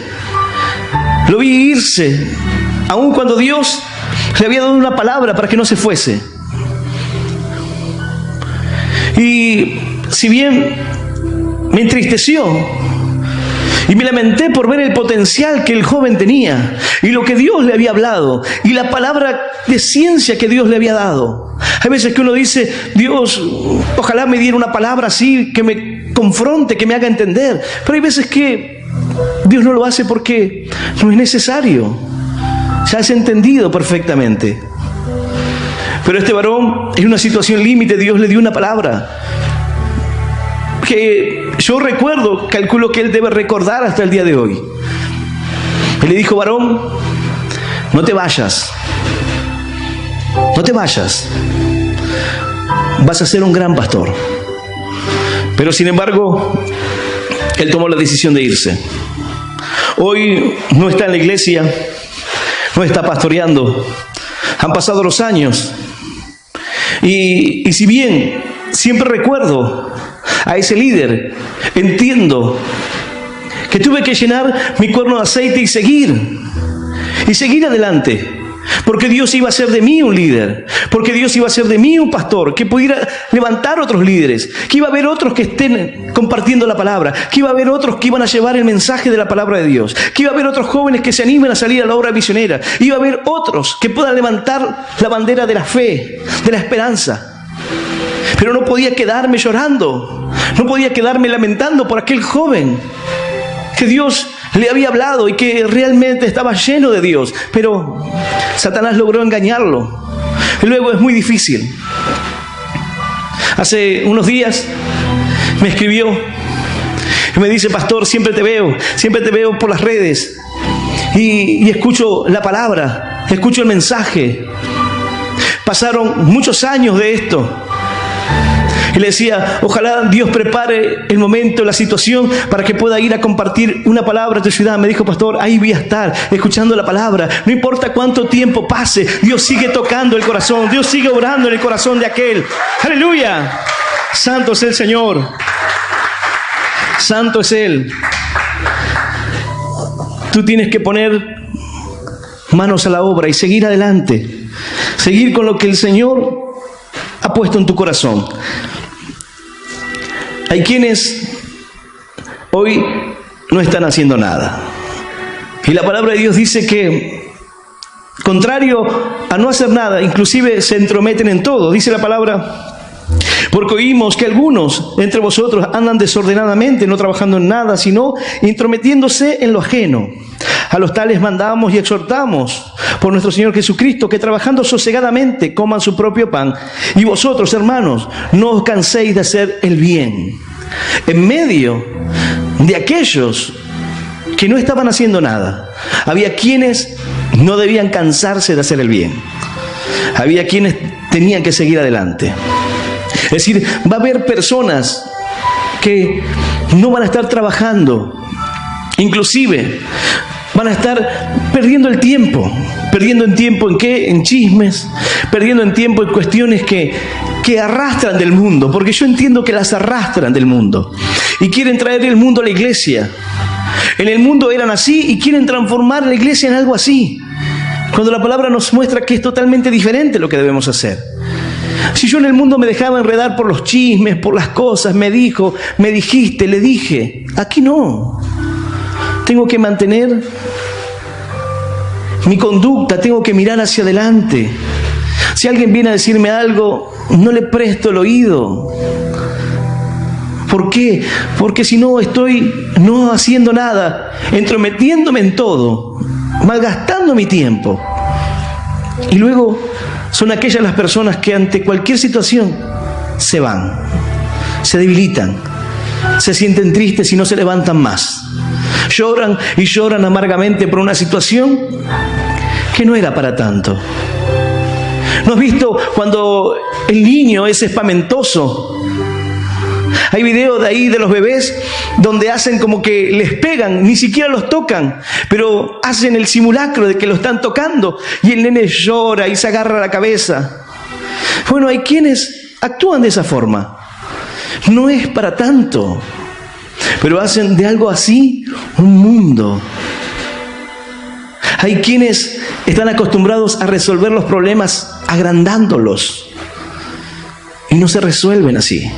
lo vi irse, aun cuando Dios le había dado una palabra para que no se fuese. Y si bien me entristeció y me lamenté por ver el potencial que el joven tenía y lo que Dios le había hablado y la palabra de ciencia que Dios le había dado. Hay veces que uno dice, Dios, ojalá me diera una palabra así que me confronte, que me haga entender. Pero hay veces que Dios no lo hace porque no es necesario. Ya has entendido perfectamente. Pero este varón, en una situación límite, Dios le dio una palabra que yo recuerdo, calculo que él debe recordar hasta el día de hoy. Él le dijo, varón, no te vayas. No te vayas. Vas a ser un gran pastor. Pero sin embargo, él tomó la decisión de irse. Hoy no está en la iglesia, no está pastoreando. Han pasado los años. Y si bien siempre recuerdo a ese líder, entiendo que tuve que llenar mi cuerno de aceite y seguir adelante. Porque Dios iba a hacer de mí un líder, porque Dios iba a hacer de mí un pastor, que pudiera levantar otros líderes, que iba a haber otros que estén compartiendo la palabra, que iba a haber otros que iban a llevar el mensaje de la palabra de Dios, que iba a haber otros jóvenes que se animen a salir a la obra misionera, iba a haber otros que puedan levantar la bandera de la fe, de la esperanza. Pero no podía quedarme llorando, no podía quedarme lamentando por aquel joven que Dios le había hablado y que realmente estaba lleno de Dios, pero Satanás logró engañarlo. Y luego es muy difícil. Hace unos días me escribió y me dice, pastor, siempre te veo por las redes y escucho la palabra, escucho el mensaje. Pasaron muchos años de esto. Y le decía, ojalá Dios prepare el momento, la situación, para que pueda ir a compartir una palabra a tu ciudad. Me dijo, pastor, ahí voy a estar, escuchando la palabra. No importa cuánto tiempo pase, Dios sigue tocando el corazón, Dios sigue obrando en el corazón de aquel. ¡Aleluya! Santo es el Señor. Santo es Él. Tú tienes que poner manos a la obra y seguir adelante. Seguir con lo que el Señor ha puesto en tu corazón. Hay quienes hoy no están haciendo nada. Y la palabra de Dios dice que, contrario a no hacer nada, inclusive se entrometen en todo. Dice la palabra, porque oímos que algunos entre vosotros andan desordenadamente, no trabajando en nada, sino intrometiéndose en lo ajeno. A los tales mandamos y exhortamos por nuestro Señor Jesucristo que trabajando sosegadamente coman su propio pan. Y vosotros, hermanos, no os canséis de hacer el bien. En medio de aquellos que no estaban haciendo nada, había quienes no debían cansarse de hacer el bien. Había quienes tenían que seguir adelante. Es decir, va a haber personas que no van a estar trabajando, inclusive van a estar perdiendo el tiempo. ¿Perdiendo en tiempo en qué? En chismes, perdiendo en tiempo en cuestiones que arrastran del mundo, porque yo entiendo que las arrastran del mundo y quieren traer el mundo a la iglesia. En el mundo eran así y quieren transformar la iglesia en algo así, cuando la palabra nos muestra que es totalmente diferente lo que debemos hacer. Si yo en el mundo me dejaba enredar por los chismes, por las cosas, me dijo, me dijiste, le dije, aquí no. Tengo que mantener mi conducta, tengo que mirar hacia adelante. Si alguien viene a decirme algo, no le presto el oído. ¿Por qué? Porque si no estoy no haciendo nada, entrometiéndome en todo, malgastando mi tiempo. Y luego son aquellas las personas que ante cualquier situación se van, se debilitan, se sienten tristes y no se levantan más. Lloran y lloran amargamente por una situación que no era para tanto. ¿No has visto cuando el niño es espamentoso? Hay videos de ahí de los bebés donde hacen como que les pegan, ni siquiera los tocan, pero hacen el simulacro de que lo están tocando y el nene llora y se agarra la cabeza. Bueno, hay quienes actúan de esa forma. No es para tanto, pero hacen de algo así un mundo. Hay quienes están acostumbrados a resolver los problemas agrandándolos y no se resuelven así.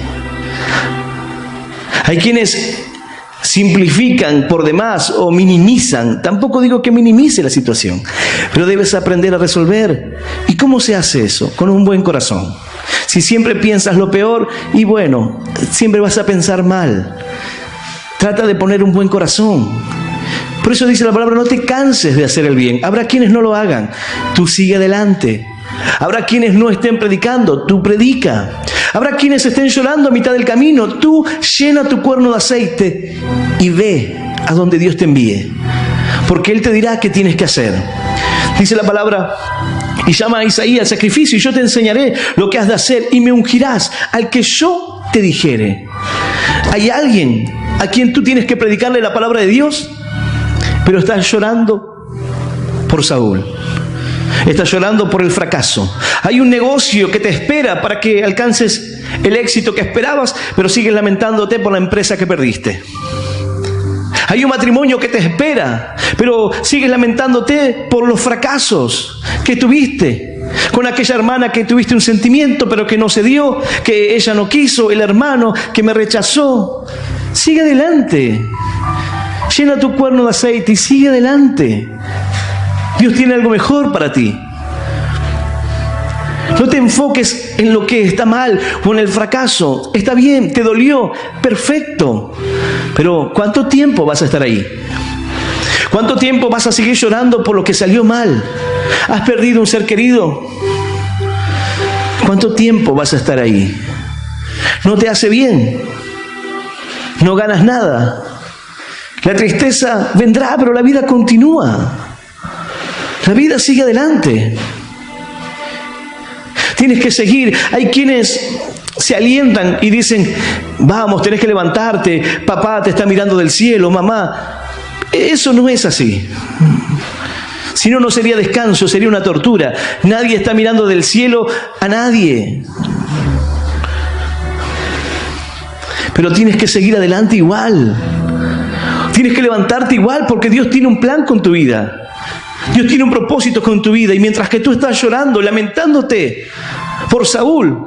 Hay quienes simplifican por demás o minimizan. Tampoco digo que minimice la situación, pero debes aprender a resolver. ¿Y cómo se hace eso? Con un buen corazón. Si siempre piensas lo peor, y bueno, siempre vas a pensar mal. Trata de poner un buen corazón. Por eso dice la palabra, no te canses de hacer el bien. Habrá quienes no lo hagan, tú sigue adelante. Habrá quienes no estén predicando, tú predica. Habrá quienes estén llorando a mitad del camino, tú llena tu cuerno de aceite y ve a donde Dios te envíe, porque Él te dirá qué tienes que hacer. Dice la palabra, y llama a Isaías al sacrificio, y yo te enseñaré lo que has de hacer, y me ungirás al que yo te dijere. ¿Hay alguien a quien tú tienes que predicarle la palabra de Dios? Pero estás llorando por Saúl. Estás llorando por el fracaso. Hay un negocio que te espera para que alcances el éxito que esperabas, pero sigues lamentándote por la empresa que perdiste. Hay un matrimonio que te espera, pero sigues lamentándote por los fracasos que tuviste. Con aquella hermana que tuviste un sentimiento, pero que no se dio, que ella no quiso, el hermano que me rechazó. Sigue adelante. Llena tu cuerno de aceite y sigue adelante. Dios tiene algo mejor para ti. No te enfoques en lo que está mal o en el fracaso. Está bien, te dolió, perfecto. Pero ¿cuánto tiempo vas a estar ahí? ¿Cuánto tiempo vas a seguir llorando por lo que salió mal? ¿Has perdido un ser querido? ¿Cuánto tiempo vas a estar ahí? No te hace bien. No ganas nada. La tristeza vendrá, pero la vida continúa. La vida sigue adelante. Tienes que seguir. Hay quienes se alientan y dicen, vamos, tenés que levantarte, papá te está mirando del cielo, mamá. Eso no es así. Si no, no sería descanso, sería una tortura. Nadie está mirando del cielo a nadie. Pero tienes que seguir adelante igual. Tienes que levantarte igual porque Dios tiene un plan con tu vida. Dios tiene un propósito con tu vida. Y mientras que tú estás llorando, lamentándote por Saúl,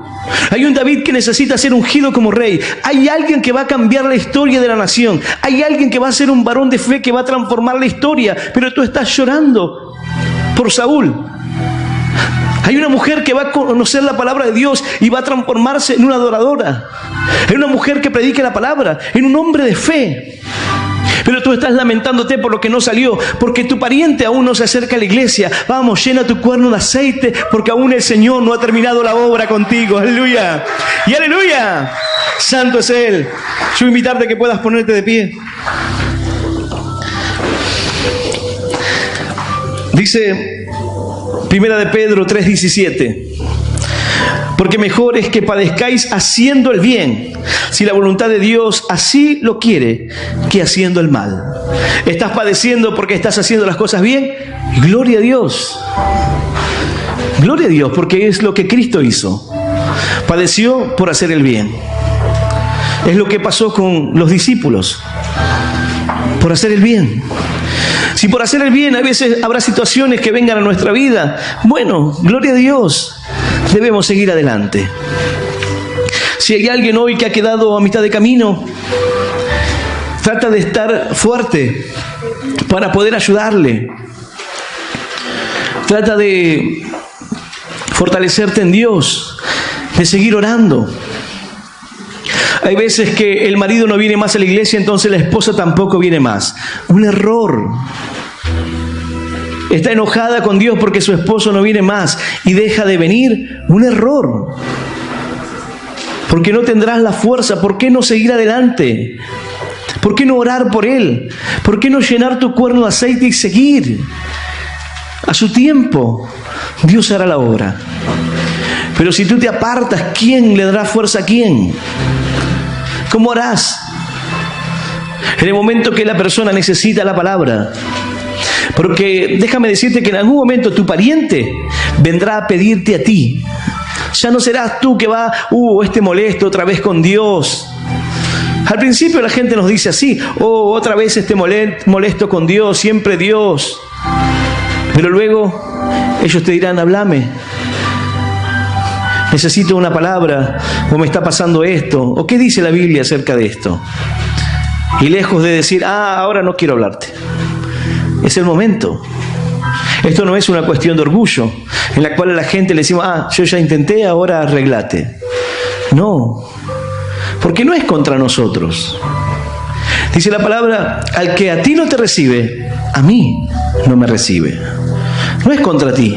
hay un David que necesita ser ungido como rey. Hay alguien que va a cambiar la historia de la nación. Hay alguien que va a ser un varón de fe que va a transformar la historia. Pero tú estás llorando por Saúl. Hay una mujer que va a conocer la palabra de Dios y va a transformarse en una adoradora. Hay una mujer que predique la palabra, en un hombre de fe. Pero tú estás lamentándote por lo que no salió, porque tu pariente aún no se acerca a la iglesia. Vamos, llena tu cuerno de aceite, porque aún el Señor no ha terminado la obra contigo. Aleluya. Y aleluya. Santo es Él. Yo invitarte a que puedas ponerte de pie. Dice 1 de Pedro 3:17. Porque mejor es que padezcáis haciendo el bien, si la voluntad de Dios así lo quiere, que haciendo el mal. ¿Estás padeciendo porque estás haciendo las cosas bien? Gloria a Dios. Gloria a Dios, porque es lo que Cristo hizo. Padeció por hacer el bien. Es lo que pasó con los discípulos. Por hacer el bien. Si por hacer el bien a veces habrá situaciones que vengan a nuestra vida, bueno, gloria a Dios. Debemos seguir adelante. Si hay alguien hoy que ha quedado a mitad de camino, trata de estar fuerte para poder ayudarle. Trata de fortalecerte en Dios, de seguir orando. Hay veces que el marido no viene más a la iglesia, entonces la esposa tampoco viene más. Un error. Está enojada con Dios porque su esposo no viene más y deja de venir. Un error. Porque no tendrás la fuerza. ¿Por qué no seguir adelante? ¿Por qué no orar por él? ¿Por qué no llenar tu cuerno de aceite y seguir? A su tiempo, Dios hará la obra. Pero si tú te apartas, ¿quién le dará fuerza a quién? ¿Cómo harás en el momento que la persona necesita la palabra? Porque déjame decirte que en algún momento tu pariente vendrá a pedirte a ti. Ya no serás tú que va, este molesto otra vez con Dios. Al principio la gente nos dice así, otra vez este molesto con Dios, siempre Dios. Pero luego ellos te dirán, háblame. Necesito una palabra, o me está pasando esto, o qué dice la Biblia acerca de esto. Y lejos de decir, ahora no quiero hablarte. Es el momento. Esto no es una cuestión de orgullo, en la cual a la gente le decimos, yo ya intenté, ahora arreglate. No, porque no es contra nosotros. Dice la palabra, al que a ti no te recibe, a mí no me recibe. No es contra ti.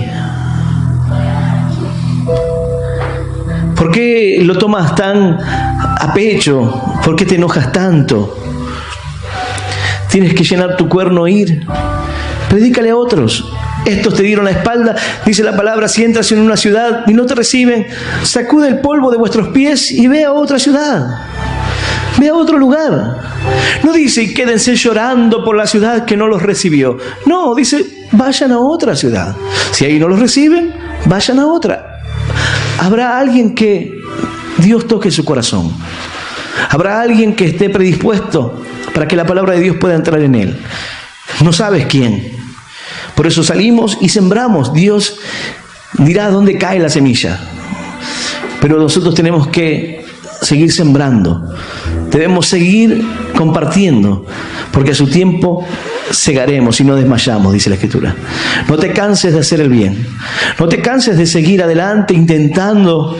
¿Por qué lo tomas tan a pecho? ¿Por qué te enojas tanto? Tienes que llenar tu cuerno e ir. Predícale a otros. Estos te dieron la espalda. Dice la palabra, si entras en una ciudad y no te reciben, sacude el polvo de vuestros pies y ve a otra ciudad. Ve a otro lugar. No dice, y quédense llorando por la ciudad que no los recibió. No, dice, vayan a otra ciudad. Si ahí no los reciben, vayan a otra. Habrá alguien que Dios toque su corazón. Habrá alguien que esté predispuesto para que la palabra de Dios pueda entrar en él. No sabes quién. Por eso salimos y sembramos. Dios dirá dónde cae la semilla. Pero nosotros tenemos que seguir sembrando. Debemos seguir compartiendo, porque a su tiempo segaremos y no desmayamos, dice la Escritura. No te canses de hacer el bien. No te canses de seguir adelante intentando.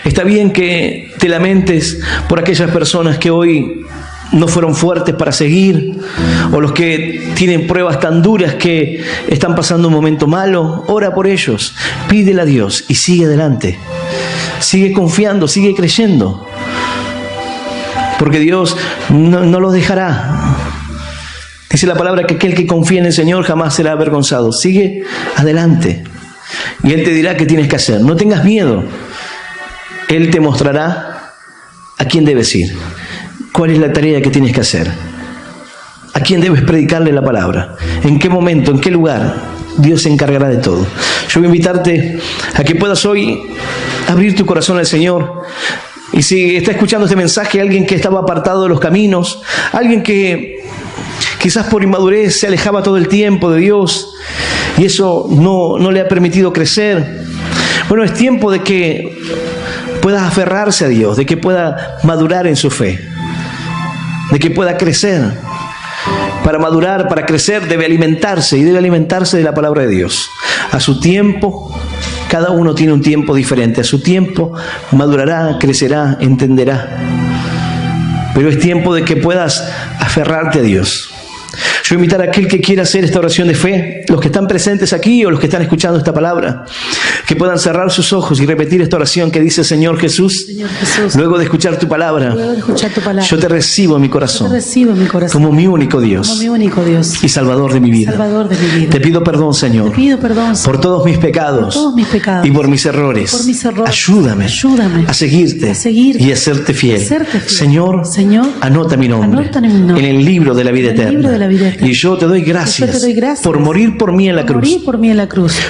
Está bien que te lamentes por aquellas personas que hoy no fueron fuertes para seguir, o los que tienen pruebas tan duras que están pasando un momento malo. Ora por ellos, pídele a Dios y sigue adelante. Sigue confiando, sigue creyendo, porque Dios no los dejará. Dice la palabra que aquel que confía en el Señor jamás será avergonzado. Sigue adelante y Él te dirá qué tienes que hacer. No tengas miedo. Él te mostrará a quién debes ir, cuál es la tarea que tienes que hacer, a quién debes predicarle la palabra, en qué momento, en qué lugar. Dios se encargará de todo. Yo voy a invitarte a que puedas hoy abrir tu corazón al Señor. Y si está escuchando este mensaje alguien que estaba apartado de los caminos, alguien que quizás por inmadurez se alejaba todo el tiempo de Dios y eso no le ha permitido crecer, bueno, es tiempo de que pueda aferrarse a Dios, de que pueda madurar en su fe, de que pueda crecer. Para madurar, para crecer, debe alimentarse, y debe alimentarse de la palabra de Dios. A su tiempo, cada uno tiene un tiempo diferente. A su tiempo madurará, crecerá, entenderá. Pero es tiempo de que puedas aferrarte a Dios. Yo voy a invitar a aquel que quiera hacer esta oración de fe, los que están presentes aquí o los que están escuchando esta palabra, que puedan cerrar sus ojos y repetir esta oración que dice: Señor Jesús, luego de escuchar tu palabra, yo te recibo en mi corazón, como mi único Dios, y Salvador de mi vida. Te pido perdón, Señor, por todos mis pecados, y por mis errores. Ayúdame a seguirte y a serte fiel. Señor, anota mi nombre en el libro de la vida eterna. Y yo te doy gracias por morir por mí en la cruz,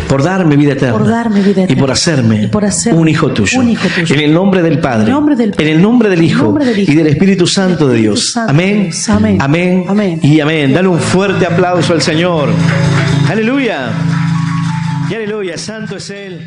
por darme vida eterna y por hacerme un hijo tuyo. En el nombre del Padre, en el nombre del Hijo y del Espíritu Santo de Dios. Amén, amén y amén. Dale un fuerte aplauso al Señor. Aleluya. Y aleluya. Santo es Él.